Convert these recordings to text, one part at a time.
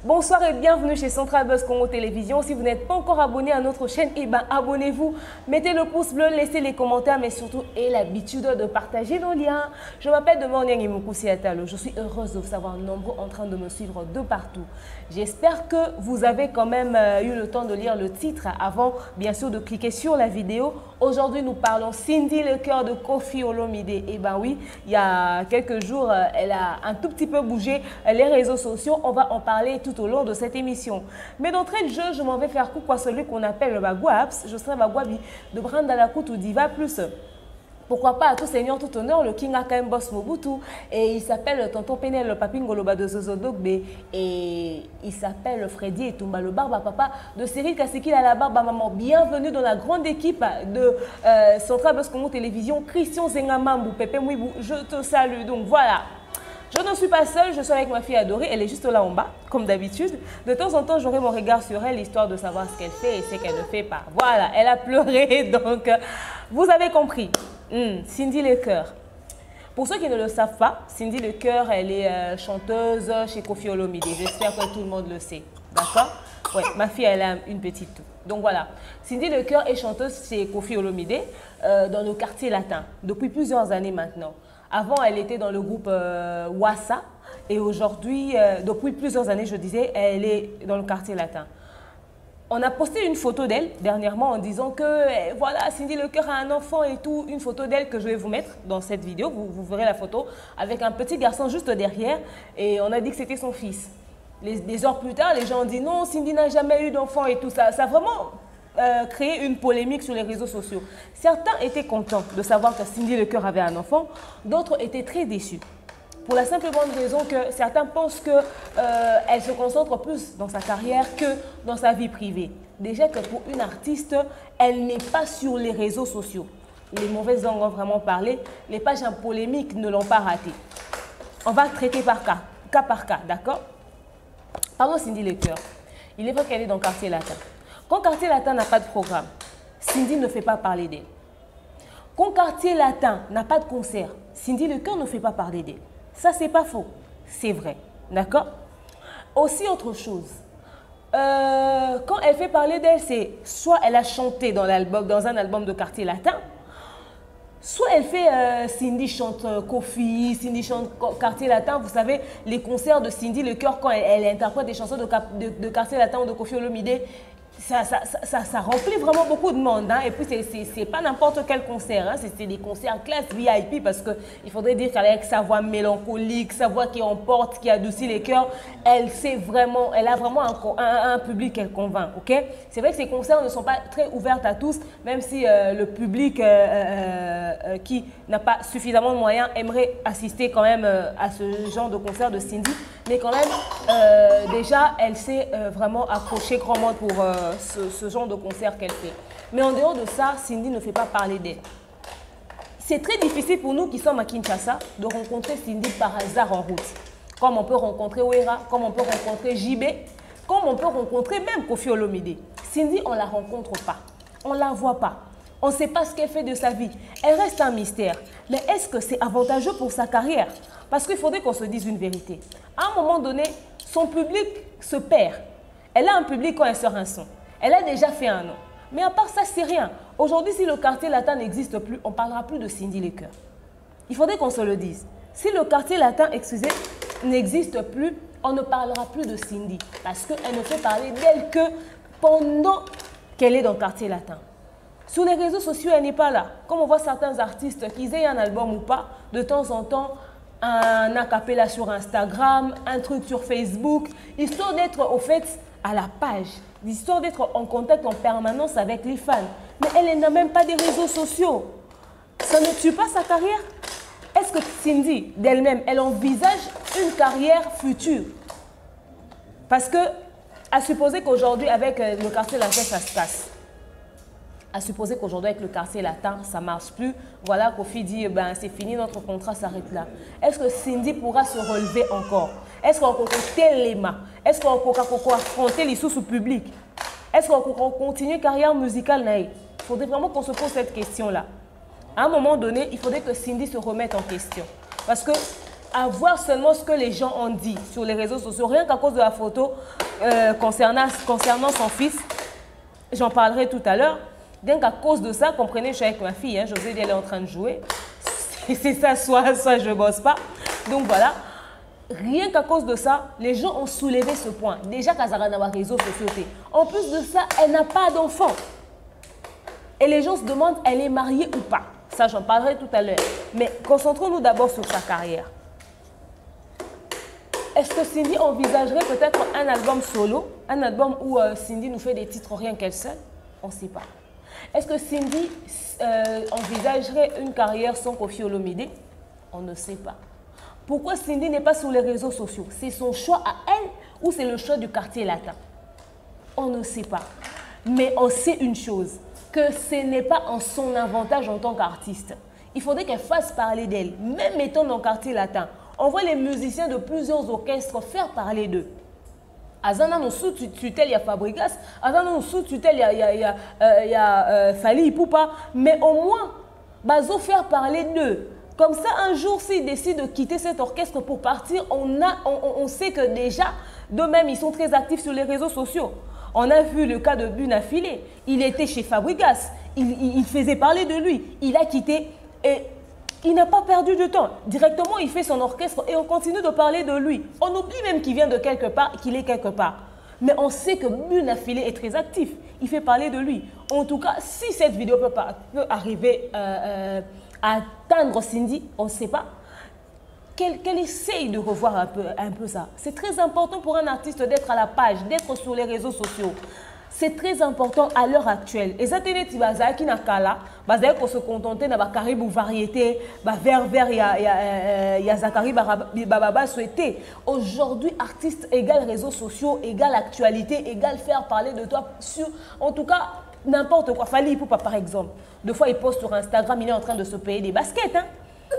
Bonsoir et bienvenue chez Central Buzz Congo Télévision. Si vous n'êtes pas encore abonné à notre chaîne, abonnez-vous, mettez le pouce bleu, laissez les commentaires, mais surtout ayez l'habitude de partager nos liens. Je m'appelle Demoniang Imoukoussi Atalo. Je suis heureuse de vous savoir nombreux en train de me suivre de partout. J'espère que vous avez quand même eu le temps de lire le titre avant, bien sûr, de cliquer sur la vidéo. Aujourd'hui, nous parlons Cindy le cœur de Koffi Olomide. Et ben oui, il y a quelques jours, elle a un tout petit peu bougé les réseaux sociaux. On va en parler tout au long de cette émission. Mais d'entrée de jeu, je m'en vais faire coucou à celui qu'on appelle le Bagouaps. Je serai Bagouabi de Brandalakout ou Diva Plus. Pourquoi pas à tout seigneur, tout honneur, le King Akaim Boss Mobutu. Et il s'appelle Tonton Penel, le Papingoloba de Zozodogbe. Et il s'appelle Freddy Etumba, le barbe à papa de Cyril Kassikil à la barbe à maman. Bienvenue dans la grande équipe de Central Buzz Congo Télévision. Christian Zengamambou, Pepe Mouibou, je te salue. Donc voilà. Je ne suis pas seule, je suis avec ma fille adorée, elle est juste là en bas, comme d'habitude. De temps en temps, j'aurai mon regard sur elle, histoire de savoir ce qu'elle fait et ce qu'elle ne fait pas. Voilà, elle a pleuré, donc vous avez compris. Cindy Le Cœur. Pour ceux qui ne le savent pas, Cindy Le Cœur, elle est chanteuse chez Koffi Olomide. J'espère que tout le monde le sait, d'accord? Ouais, ma fille, elle a une petite toux. Donc voilà, Cindy Le Cœur est chanteuse chez Koffi Olomide dans le quartier latin, depuis plusieurs années maintenant. Avant, elle était dans le groupe Wassa et aujourd'hui, depuis plusieurs années, je disais, elle est dans le quartier latin. On a posté une photo d'elle dernièrement en disant que voilà, Cindy Le Cœur a un enfant et tout. Une photo d'elle que je vais vous mettre dans cette vidéo. Vous verrez la photo avec un petit garçon juste derrière et on a dit que c'était son fils. Des heures plus tard, les gens ont dit non, Cindy n'a jamais eu d'enfant et tout ça. Ça a vraiment créé une polémique sur les réseaux sociaux. Certains étaient contents de savoir que Cindy Le Cœur avait un enfant, d'autres étaient très déçus. Pour la simple et bonne raison que certains pensent qu'elle se concentre plus dans sa carrière que dans sa vie privée. Déjà que pour une artiste, elle n'est pas sur les réseaux sociaux. Les mauvaises langues ont vraiment parlé, les pages en polémique ne l'ont pas raté. On va traiter par cas par cas, d'accord? Parlons Cindy Le Cœur. Il est vrai qu'elle est dans le quartier latin. Quand Quartier Latin n'a pas de programme, Cindy ne fait pas parler d'elle. Quand Quartier Latin n'a pas de concert, Cindy Le Cœur ne fait pas parler d'elle. Ça, c'est pas faux. C'est vrai. D'accord? Aussi, autre chose. Quand elle fait parler d'elle, c'est soit elle a chanté dans un album de Quartier Latin, soit elle fait Cindy chante Koffi, Cindy chante Quartier Latin. Vous savez, les concerts de Cindy Le Cœur, quand elle interprète des chansons de Quartier Latin ou de Koffi Olomide, ça remplit vraiment beaucoup de monde. Hein. Et puis, c'est pas n'importe quel concert. Hein. C'est des concerts classe VIP parce qu'il faudrait dire qu'avec sa voix mélancolique, sa voix qui emporte, qui adoucit les cœurs, elle a vraiment un public qu'elle convainc. Okay? C'est vrai que ces concerts ne sont pas très ouverts à tous, même si le public qui n'a pas suffisamment de moyens aimerait assister quand même à ce genre de concert de Cindy. Mais quand même, déjà, elle s'est vraiment accrochée grand monde pour ce genre de concert qu'elle fait. Mais en dehors de ça, Cindy ne fait pas parler d'elle. C'est très difficile pour nous qui sommes à Kinshasa de rencontrer Cindy par hasard en route. Comme on peut rencontrer Ouera, comme on peut rencontrer JB, comme on peut rencontrer même Koffi Olomide. Cindy, on ne la rencontre pas. On ne la voit pas. On ne sait pas ce qu'elle fait de sa vie. Elle reste un mystère. Mais est-ce que c'est avantageux pour sa carrière? Parce qu'il faudrait qu'on se dise une vérité. À un moment donné, son public se perd. Elle a un public quand elle sort un son. Elle a déjà fait un nom. Mais à part ça, c'est rien. Aujourd'hui, si le quartier latin n'existe plus, on ne parlera plus de Cindy Le Cœur. Il faudrait qu'on se le dise. Si le quartier latin, excusez, n'existe plus, on ne parlera plus de Cindy. Parce qu'elle ne fait parler d'elle que pendant qu'elle est dans le quartier latin. Sur les réseaux sociaux, elle n'est pas là. Comme on voit certains artistes, qu'ils aient un album ou pas, de temps en temps, un acapella sur Instagram, un truc sur Facebook, histoire d'être au fait à la page, histoire d'être en contact en permanence avec les fans. Mais elle n'a même pas des réseaux sociaux. Ça ne tue pas sa carrière? Est-ce que Cindy, d'elle-même, elle envisage une carrière future? Parce que, à supposer qu'aujourd'hui, avec le quartier latin, ça se casse. À supposer qu'aujourd'hui, avec le quartier latin, ça ne marche plus. Voilà, Koffi dit, ben, c'est fini, notre contrat s'arrête là. Est-ce que Cindy pourra se relever encore? Est-ce qu'on peut les mains? Est-ce qu'on peut affronter les sous public? Est-ce qu'on peut continuer carrière musicale? Il faudrait vraiment qu'on se pose cette question-là. À un moment donné, il faudrait que Cindy se remette en question. Parce que à voir seulement ce que les gens ont dit sur les réseaux sociaux, rien qu'à cause de la photo concernant son fils. J'en parlerai tout à l'heure. Rien qu'à cause de ça, comprenez, je suis avec ma fille, hein, José, elle est en train de jouer. C'est ça, soit je ne bosse pas. Donc voilà. Rien qu'à cause de ça, les gens ont soulevé ce point. Déjà, Kazara n'a pas réseaux sociaux. En plus de ça, elle n'a pas d'enfant. Et les gens se demandent, elle est mariée ou pas. Ça, j'en parlerai tout à l'heure. Mais concentrons-nous d'abord sur sa carrière. Est-ce que Cindy envisagerait peut-être un album solo? Un album où Cindy nous fait des titres rien qu'elle seule? On ne sait pas. Est-ce que Cindy envisagerait une carrière sans Koffi Olomide? On ne sait pas. Pourquoi Cindy n'est pas sur les réseaux sociaux? C'est son choix à elle ou c'est le choix du quartier latin? On ne sait pas. Mais on sait une chose, que ce n'est pas en son avantage en tant qu'artiste. Il faudrait qu'elle fasse parler d'elle, même étant dans le quartier latin. On voit les musiciens de plusieurs orchestres faire parler d'eux. Azana nous sous tutelle, il y a Fabregas. Azana nous sous tutelle, il y a Fally Ipupa. Mais au moins, bazo faire parler d'eux. Comme ça, un jour, s'ils décident de quitter cet orchestre pour partir, on sait que déjà, d'eux-mêmes, ils sont très actifs sur les réseaux sociaux. On a vu le cas de Bunafilé. Il était chez Fabregas. Il faisait parler de lui. Il a quitté et il n'a pas perdu de temps. Directement, il fait son orchestre et on continue de parler de lui. On oublie même qu'il vient de quelque part, qu'il est quelque part. Mais on sait que Bunafilé est très actif. Il fait parler de lui. En tout cas, si cette vidéo peut arriver à atteindre Cindy, on ne sait pas. Qu'elle essaye de revoir un peu ça. C'est très important pour un artiste d'être à la page, d'être sur les réseaux sociaux. C'est très important à l'heure actuelle. Et ça, c'est qui n'a qu'à là, pour se contenter de caribou variété, vers il y a Zachary Bababa souhaité. Aujourd'hui, artiste égale réseaux sociaux, égale actualité, égale faire parler de toi sur, en tout cas, n'importe quoi. Fally Ipupa, par exemple. Deux fois, il poste sur Instagram, il est en train de se payer des baskets. Hein.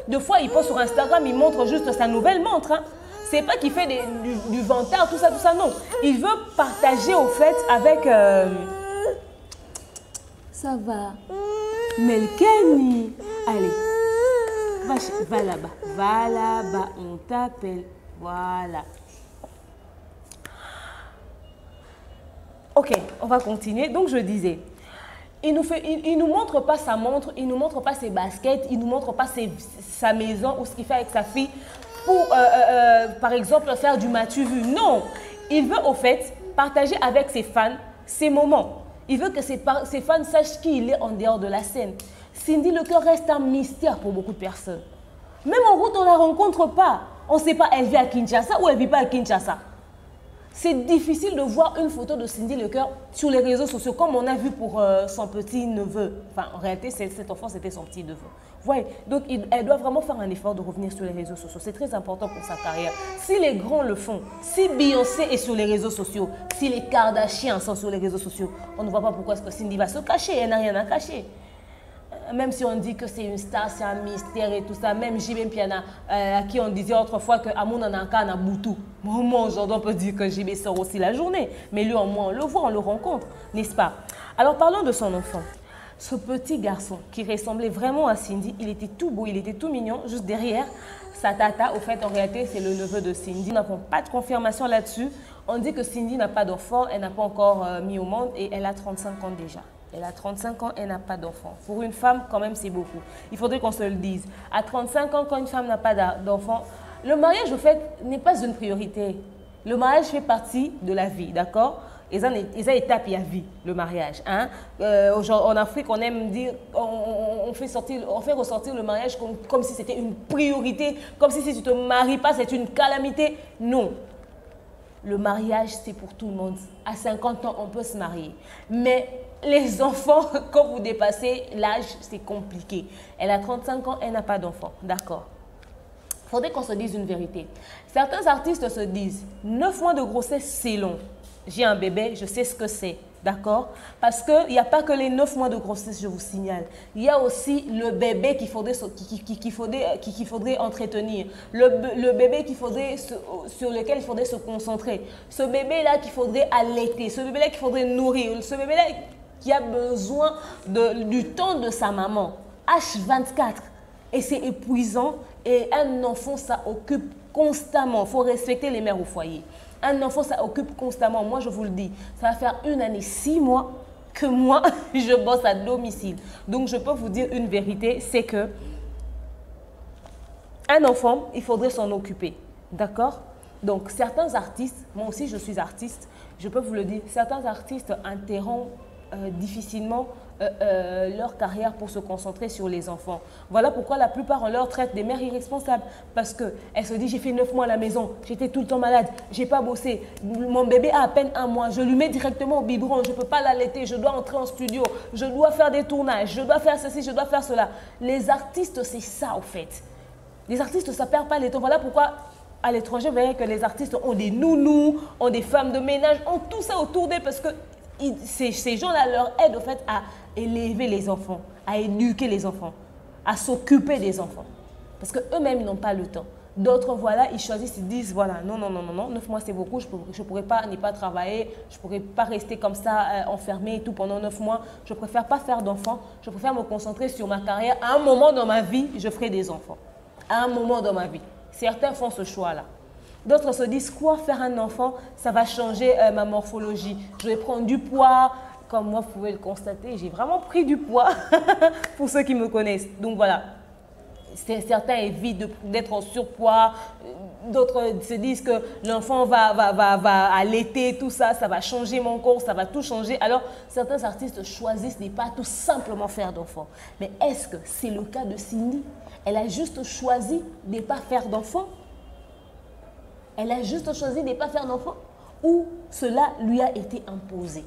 Deux fois, il poste sur Instagram, il montre juste sa nouvelle montre. Hein. C'est pas qu'il fait du vantard, tout ça, non. Il veut partager au fait avec... Ça va. Melkeni. Allez. Va là-bas. Va là-bas. On t'appelle. Voilà. Ok, on va continuer. Donc, je disais... Il nous montre pas sa montre, il nous montre pas ses baskets, il nous montre pas sa maison ou ce qu'il fait avec sa fille pour, par exemple, faire du m'as-tu vu. Non, il veut au fait partager avec ses fans ses moments. Il veut que ses fans sachent qui il est en dehors de la scène. Cindy Lecœur reste un mystère pour beaucoup de personnes. Même en route, on ne la rencontre pas. On ne sait pas, elle vit à Kinshasa ou elle ne vit pas à Kinshasa. C'est difficile de voir une photo de Cindy Lecœur sur les réseaux sociaux, comme on a vu pour son petit-neveu. Enfin, en réalité, cet enfant, c'était son petit-neveu. Ouais. Donc, elle doit vraiment faire un effort de revenir sur les réseaux sociaux. C'est très important pour sa carrière. Si les grands le font, si Beyoncé est sur les réseaux sociaux, si les Kardashians sont sur les réseaux sociaux, on ne voit pas pourquoi est-ce que Cindy va se cacher. Elle n'a rien à cacher. Même si on dit que c'est une star, c'est un mystère et tout ça, même JB Piana, à qui on disait autrefois que Amoun Nanaka n'a boutou. Moi, aujourd'hui, on peut dire que JB sort aussi la journée. Mais lui, au moins, on le voit, on le rencontre, n'est-ce pas? Alors, parlons de son enfant. Ce petit garçon qui ressemblait vraiment à Cindy, il était tout beau, il était tout mignon, juste derrière sa tata. Au fait, en réalité, c'est le neveu de Cindy. Nous n'avons pas de confirmation là-dessus. On dit que Cindy n'a pas d'enfant, elle n'a pas encore mis au monde et elle a 35 ans déjà. Elle a 35 ans, elle n'a pas d'enfant. Pour une femme, quand même, c'est beaucoup. Il faudrait qu'on se le dise. À 35 ans, quand une femme n'a pas d'enfant, le mariage, au fait, n'est pas une priorité. Le mariage fait partie de la vie, d'accord? Et ça, étape, il y a vie, le mariage. Hein? En Afrique, on aime dire, on fait ressortir le mariage comme si c'était une priorité, comme si tu ne te maries pas, c'est une calamité. Non. Le mariage, c'est pour tout le monde. À 50 ans, on peut se marier. Mais les enfants, quand vous dépassez l'âge, c'est compliqué. Elle a 35 ans, elle n'a pas d'enfant. D'accord. Il faudrait qu'on se dise une vérité. Certains artistes se disent, 9 mois de grossesse, c'est long. J'ai un bébé, je sais ce que c'est. D'accord? Parce qu'il n'y a pas que les 9 mois de grossesse, je vous signale. Il y a aussi le bébé qu'il faudrait entretenir. Le bébé sur lequel il faudrait se concentrer. Ce bébé-là qu'il faudrait allaiter. Ce bébé-là qu'il faudrait nourrir. Ce bébé-là qui a besoin du temps de sa maman. H24. Et c'est épuisant Et un enfant, ça occupe constamment. Il faut respecter les mères au foyer. Un enfant, ça occupe constamment. Moi, je vous le dis, ça va faire 1 année, 6 mois que moi, je bosse à domicile. Donc, je peux vous dire une vérité, c'est que un enfant, il faudrait s'en occuper. D'accord? Donc, certains artistes, moi aussi je suis artiste, je peux vous le dire, certains artistes interrompent difficilement leur carrière pour se concentrer sur les enfants. Voilà pourquoi la plupart on leur traite des mères irresponsables. Parce qu'elles se disent, j'ai fait 9 mois à la maison, j'étais tout le temps malade, j'ai pas bossé, mon bébé a à peine 1 mois, je lui mets directement au biberon, je ne peux pas l'allaiter, je dois entrer en studio, je dois faire des tournages, je dois faire ceci, je dois faire cela. Les artistes, c'est ça en fait. Les artistes, ça ne perd pas les temps. Voilà pourquoi à l'étranger, vous voyez que les artistes ont des nounous, ont des femmes de ménage, ont tout ça autour d'eux parce que ces gens-là leur aident en fait à élever les enfants, à éduquer les enfants, à s'occuper des enfants. Parce qu'eux-mêmes n'ont pas le temps. D'autres, voilà, ils choisissent, ils disent, voilà, non, 9 mois c'est beaucoup, je ne pourrais pas ne pas travailler, je ne pourrais pas rester comme ça enfermé et tout pendant 9 mois. Je préfère pas faire d'enfants, je préfère me concentrer sur ma carrière. À un moment dans ma vie, je ferai des enfants. À un moment dans ma vie. Certains font ce choix-là. D'autres se disent, quoi, faire un enfant, ça va changer ma morphologie. Je vais prendre du poids. Comme moi, vous pouvez le constater, j'ai vraiment pris du poids pour ceux qui me connaissent. Donc voilà, certains évitent d'être en surpoids. D'autres se disent que l'enfant va allaiter, tout ça, ça va changer mon corps, ça va tout changer. Alors, certains artistes choisissent de ne pas tout simplement faire d'enfant. Mais est-ce que c'est le cas de Cindy? Elle a juste choisi de ne pas faire d'enfant? Elle a juste choisi de ne pas faire d'enfant? Ou cela lui a été imposé?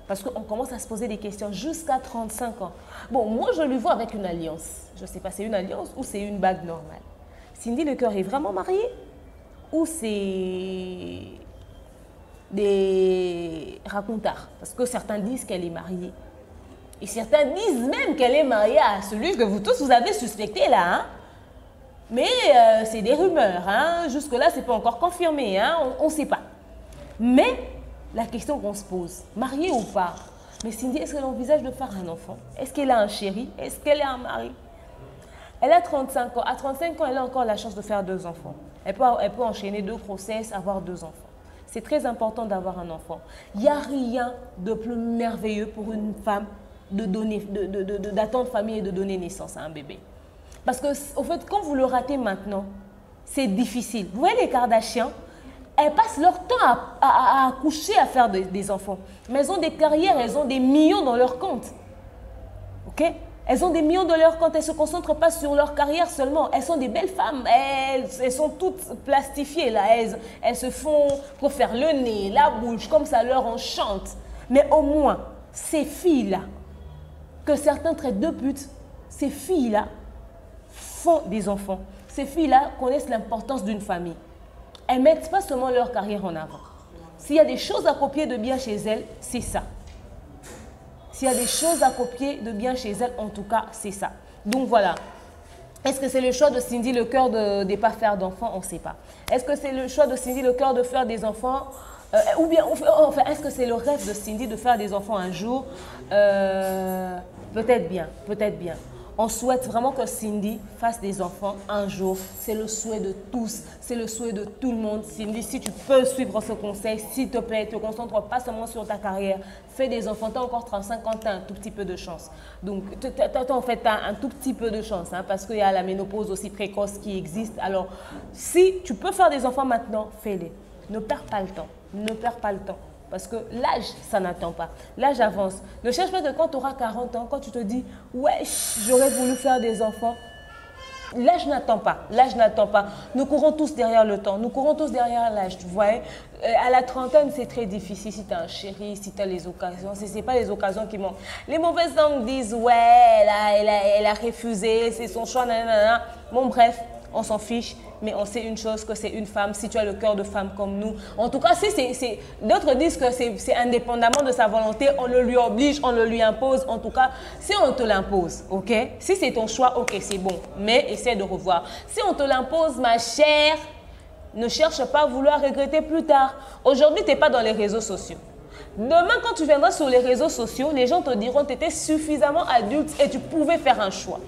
Parce qu'on commence à se poser des questions jusqu'à 35 ans. Bon, moi, je lui vois avec une alliance. Je ne sais pas, c'est une alliance ou c'est une bague normale. Cindy Lecœur est vraiment mariée? Ou c'est des racontards? Parce que certains disent qu'elle est mariée. Et certains disent même qu'elle est mariée à celui que vous tous vous avez suspecté là. Hein? Mais c'est des rumeurs. Hein? Jusque-là, ce n'est pas encore confirmé. Hein? On ne sait pas. Mais la question qu'on se pose, mariée ou pas, mais Cindy, est-ce qu'elle envisage de faire un enfant? Est-ce qu'elle a un chéri? Est-ce qu'elle a un mari? Elle a 35 ans. À 35 ans, elle a encore la chance de faire 2 enfants. Elle peut enchaîner 2 grossesses, avoir 2 enfants. C'est très important d'avoir un enfant. Il n'y a rien de plus merveilleux pour une femme d'attendre famille et de donner naissance à un bébé. Parce que, au fait, quand vous le ratez maintenant, c'est difficile. Vous voyez les Kardashians, elles passent leur temps à accoucher, à faire des enfants. Mais elles ont des carrières, elles ont des millions dans leur compte. Ok? Elles ont des millions dans leur compte, elles ne se concentrent pas sur leur carrière seulement. Elles sont des belles femmes, elles sont toutes plastifiées là. Elles se font pour faire le nez, la bouche, comme ça leur enchante. Mais au moins, ces filles-là, que certains traitent de putes, ces filles-là font des enfants. Ces filles-là connaissent l'importance d'une famille. Elles ne mettent pas seulement leur carrière en avant. S'il y a des choses à copier de bien chez elles, c'est ça. S'il y a des choses à copier de bien chez elles, en tout cas, c'est ça. Donc voilà. Est-ce que c'est le choix de Cindy Lecœur de ne pas faire d'enfants? On ne sait pas. Est-ce que c'est le choix de Cindy Lecœur de faire des enfants? Ou bien, enfin, est-ce que c'est le rêve de Cindy de faire des enfants un jour? Peut-être bien, peut-être bien. On souhaite vraiment que Cindy fasse des enfants un jour. C'est le souhait de tous, c'est le souhait de tout le monde. Cindy, si tu peux suivre ce conseil, s'il te plaît, ne te concentre pas seulement sur ta carrière. Fais des enfants, tu as encore 35 ans, tu as un tout petit peu de chance. Donc, en fait, tu as un tout petit peu de chance hein, parce qu'il y a la ménopause aussi précoce qui existe. Alors, si tu peux faire des enfants maintenant, fais-les. Ne perds pas le temps, ne perds pas le temps. Parce que l'âge, ça n'attend pas. L'âge avance. Ne cherche pas que quand tu auras 40 ans, quand tu te dis « Ouais, j'aurais voulu faire des enfants », l'âge n'attend pas. L'âge n'attend pas. Nous courons tous derrière le temps. Nous courons tous derrière l'âge. Tu vois, à la trentaine, c'est très difficile. Si tu as un chéri, si tu as les occasions. Ce n'est pas les occasions qui manquent. Les mauvaises langues disent « Ouais, elle a refusé, c'est son choix. » Bon, bref, on s'en fiche. Mais on sait une chose, que c'est une femme, si tu as le cœur de femme comme nous. En tout cas, d'autres disent que c'est indépendamment de sa volonté, on le lui oblige, on le lui impose. En tout cas, si on te l'impose, ok? Si c'est ton choix, ok, c'est bon. Mais essaie de revoir. Si on te l'impose, ma chère, ne cherche pas à vouloir regretter plus tard. Aujourd'hui, tu n'es pas dans les réseaux sociaux. Demain, quand tu viendras sur les réseaux sociaux, les gens te diront que tu étais suffisamment adulte et tu pouvais faire un choix.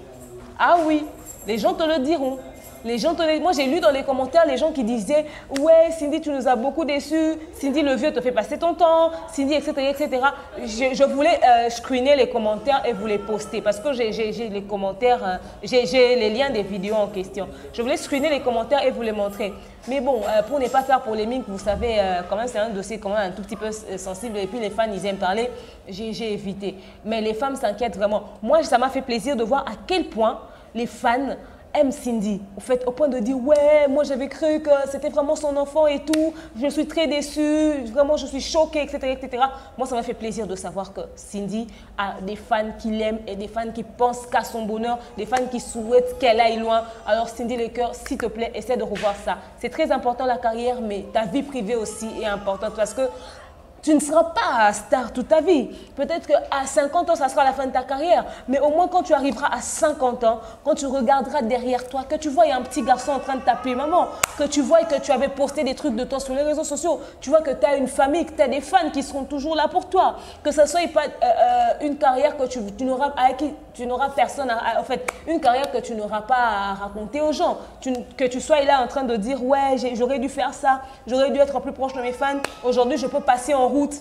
Ah oui, les gens te le diront. Les gens, moi j'ai lu dans les commentaires les gens qui disaient ouais Cindy tu nous as beaucoup déçus, Cindy le vieux te fait passer ton temps, Cindy etc. etc. Je voulais screener les commentaires et vous les poster parce que j'ai les commentaires, j'ai les liens des vidéos en question. Je voulais screener les commentaires et vous les montrer. Mais bon, pour ne pas faire polémique, vous savez, quand même c'est un dossier quand même un tout petit peu sensible et puis les fans ils aiment parler, j'ai évité. Mais les femmes s'inquiètent vraiment. Moi ça m'a fait plaisir de voir à quel point les fans aiment Cindy, au fait, au point de dire ouais, moi j'avais cru que c'était vraiment son enfant et tout, je suis très déçue, vraiment je suis choquée, etc., etc. Moi ça m'a fait plaisir de savoir que Cindy a des fans qui l'aiment et des fans qui pensent qu'à son bonheur, des fans qui souhaitent qu'elle aille loin. Alors Cindy Lecoeur, s'il te plaît, essaie de revoir ça. C'est très important la carrière, mais ta vie privée aussi est importante parce que tu ne seras pas star toute ta vie. Peut-être qu'à 50 ans, ça sera la fin de ta carrière. Mais au moins, quand tu arriveras à 50 ans, quand tu regarderas derrière toi, que tu vois, il y a un petit garçon en train de taper maman, que tu vois que tu avais posté des trucs de toi sur les réseaux sociaux, tu vois que tu as une famille, que tu as des fans qui seront toujours là pour toi, que ce soit pas une carrière que tu n'auras avec qui tu n'auras personne, en fait, une carrière que tu n'auras pas à raconter aux gens, que tu sois là en train de dire ouais, j'aurais dû faire ça, j'aurais dû être plus proche de mes fans, aujourd'hui je peux passer en route.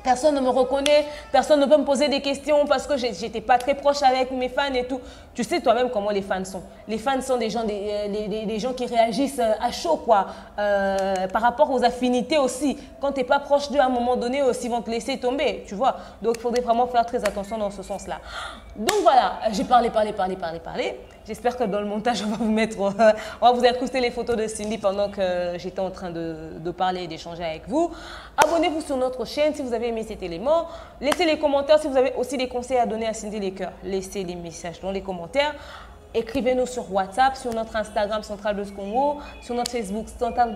Personne ne me reconnaît, personne ne peut me poser des questions parce que j'étais pas très proche avec mes fans et tout. Tu sais toi-même comment les fans sont. Les fans sont des gens, des gens qui réagissent à chaud, quoi. Par rapport aux affinités aussi. Quand tu n'es pas proche d'eux, à un moment donné aussi, ils vont te laisser tomber, tu vois. Donc, il faudrait vraiment faire très attention dans ce sens-là. Donc, voilà, j'ai parlé. J'espère que dans le montage, on va vous mettre, on va vous incruster les photos de Cindy pendant que j'étais en train de parler et d'échanger avec vous. Abonnez-vous sur notre chaîne si vous avez aimé cet élément. Laissez les commentaires si vous avez aussi des conseils à donner à Cindy Lecoeur. Laissez les messages dans les commentaires. Écrivez-nous sur WhatsApp, sur notre Instagram Central Buzz Congo, sur notre Facebook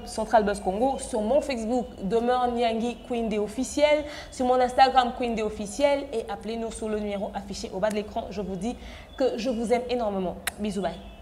Central Buzz Congo, sur mon Facebook Demeure Nyangi Queen Day officiel, sur mon Instagram Queen Day officiel et appelez-nous sur le numéro affiché au bas de l'écran. Je vous dis que je vous aime énormément. Bisous, bye.